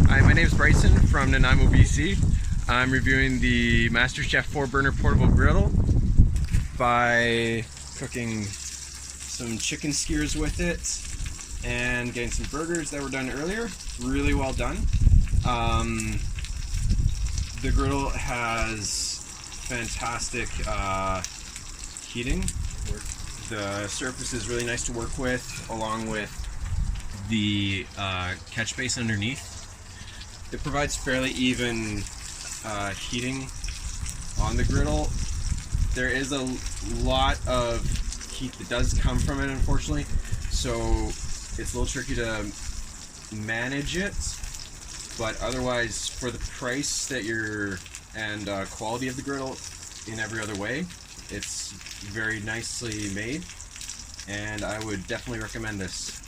Hi, my name is Brysen from Nanaimo, BC. I'm reviewing the MasterChef 4-burner portable griddle by cooking some chicken skewers with it and getting some burgers that were done earlier. Really well done. The griddle has fantastic heating. The surface is really nice to work with, along with the catch base underneath. It provides fairly even heating on the griddle. There is a lot of heat that does come from it, unfortunately, so it's a little tricky to manage it, but otherwise, for the price that and quality of the griddle in every other way, it's very nicely made, and I would definitely recommend this.